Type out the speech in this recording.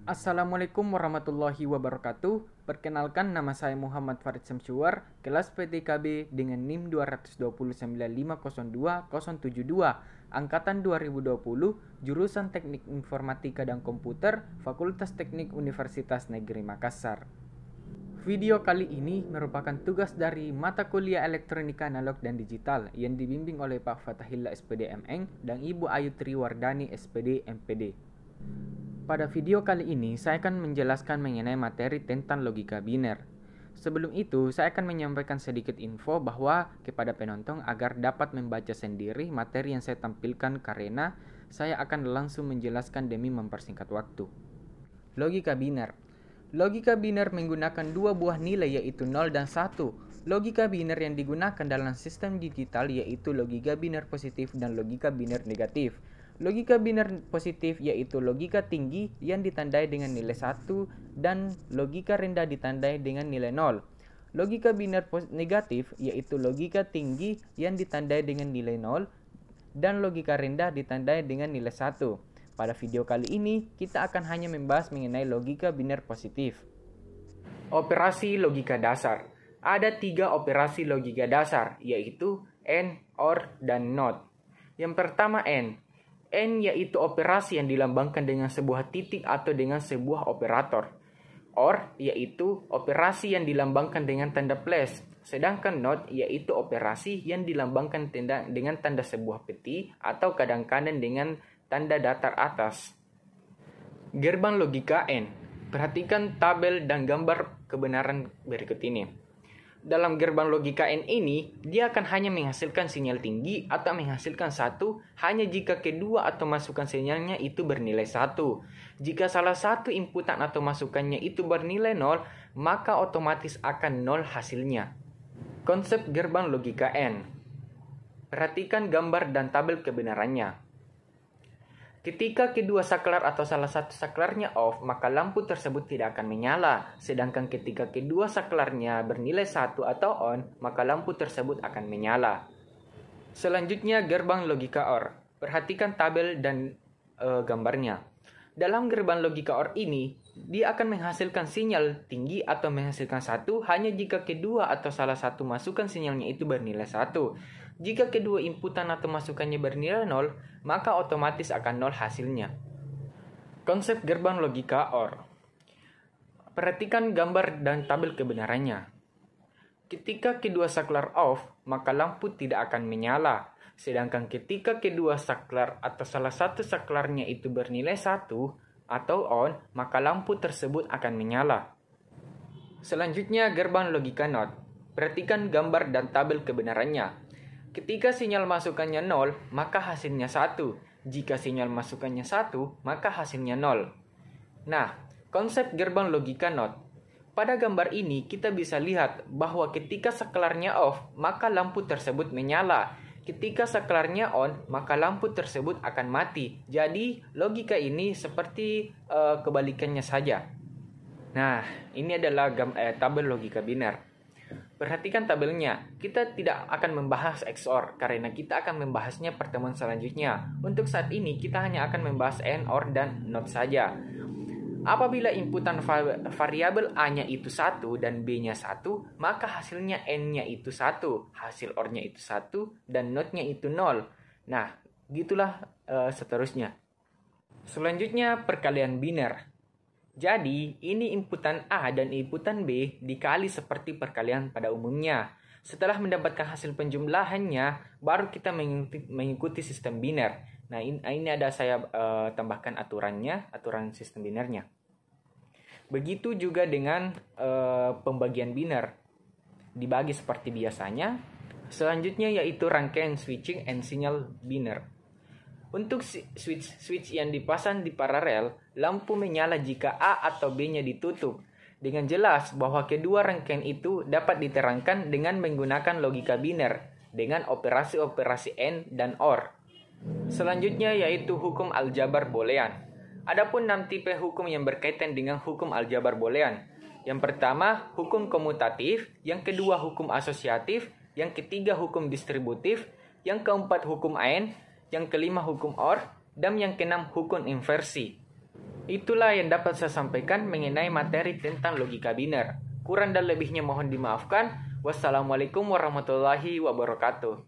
Assalamualaikum warahmatullahi wabarakatuh. Perkenalkan, nama saya Muhammad Farid Syamsuar, kelas PTKB dengan NIM 229502072, angkatan 2020, jurusan Teknik Informatika dan Komputer, Fakultas Teknik Universitas Negeri Makassar. Video kali ini merupakan tugas dari mata kuliah Elektronika Analog dan Digital yang dibimbing oleh Pak Fatahillah SPD MN dan Ibu Ayu Triwardani SPD MPD. Pada video kali ini, saya akan menjelaskan mengenai materi tentang logika biner. Sebelum itu, saya akan menyampaikan sedikit info bahwa kepada penonton agar dapat membaca sendiri materi yang saya tampilkan karena saya akan langsung menjelaskan demi mempersingkat waktu. Logika biner. Logika biner menggunakan dua buah nilai yaitu 0 dan 1. Logika biner yang digunakan dalam sistem digital yaitu logika biner positif dan logika biner negatif. Logika biner positif yaitu logika tinggi yang ditandai dengan nilai 1 dan logika rendah ditandai dengan nilai 0. Logika biner negatif yaitu logika tinggi yang ditandai dengan nilai 0 dan logika rendah ditandai dengan nilai 1. Pada video kali ini, kita akan hanya membahas mengenai logika biner positif. Operasi logika dasar. Ada 3 operasi logika dasar, yaitu AND, OR, dan NOT. Yang pertama AND. AND yaitu operasi yang dilambangkan dengan sebuah titik atau dengan sebuah operator. OR yaitu operasi yang dilambangkan dengan tanda plus. Sedangkan NOT yaitu operasi yang dilambangkan dengan tanda sebuah peti atau kadang-kadang dengan tanda datar atas. Gerbang logika AND. Perhatikan tabel dan gambar kebenaran berikut ini. Dalam gerbang logika AND ini, dia akan hanya menghasilkan sinyal tinggi atau menghasilkan 1 hanya jika kedua atau masukan sinyalnya itu bernilai 1. Jika salah satu inputan atau masukannya itu bernilai 0, maka otomatis akan 0 hasilnya. Konsep gerbang logika AND. Perhatikan gambar dan tabel kebenarannya. Ketika kedua saklar atau salah satu saklarnya off, maka lampu tersebut tidak akan menyala. Sedangkan ketika kedua saklarnya bernilai 1 atau on, maka lampu tersebut akan menyala. Selanjutnya gerbang logika OR. Perhatikan tabel dan gambarnya. Dalam gerbang logika OR ini, dia akan menghasilkan sinyal tinggi atau menghasilkan 1 hanya jika kedua atau salah satu masukan sinyalnya itu bernilai 1. Jika kedua inputan atau masukannya bernilai 0, maka otomatis akan 0 hasilnya. Konsep gerbang logika OR. Perhatikan gambar dan tabel kebenarannya. Ketika kedua saklar off, maka lampu tidak akan menyala. Sedangkan ketika kedua saklar atau salah satu saklarnya itu bernilai 1 atau on, maka lampu tersebut akan menyala. Selanjutnya gerbang logika NOT. Perhatikan gambar dan tabel kebenarannya. Ketika sinyal masukannya 0, maka hasilnya 1. Jika sinyal masukannya 1, maka hasilnya 0. Nah, konsep gerbang logika NOT. Pada gambar ini, kita bisa lihat bahwa ketika saklarnya off, maka lampu tersebut menyala. Ketika saklarnya on, maka lampu tersebut akan mati. Jadi, logika ini seperti kebalikannya saja. Nah, ini adalah tabel logika biner. Perhatikan tabelnya, kita tidak akan membahas XOR karena kita akan membahasnya pertemuan selanjutnya. Untuk saat ini, kita hanya akan membahas AND, OR, dan NOT saja. Apabila inputan variabel A-nya itu 1 dan B-nya 1, maka hasilnya N-nya itu 1, hasil OR-nya itu 1, dan NOT-nya itu 0. Nah, gitulah seterusnya. Selanjutnya, perkalian biner. Jadi, ini inputan A dan inputan B dikali seperti perkalian pada umumnya. Setelah mendapatkan hasil penjumlahannya, baru kita mengikuti sistem biner. Nah, ini ada saya tambahkan aturan sistem binernya. Begitu juga dengan pembagian biner. Dibagi seperti biasanya. Selanjutnya yaitu rangkaian switching and signal biner. Untuk switch yang dipasang di paralel, lampu menyala jika A atau B-nya ditutup. Dengan jelas bahwa kedua rangkaian itu dapat diterangkan dengan menggunakan logika biner dengan operasi-operasi AND dan OR. Selanjutnya yaitu hukum aljabar boolean. Adapun 6 tipe hukum yang berkaitan dengan hukum aljabar boolean. Yang pertama, hukum komutatif, yang kedua hukum asosiatif, yang ketiga hukum distributif, yang keempat hukum AND, yang kelima hukum OR, dan yang keenam hukum inversi. Itulah yang dapat saya sampaikan mengenai materi tentang logika biner. Kurang dan lebihnya mohon dimaafkan. Wassalamualaikum warahmatullahi wabarakatuh.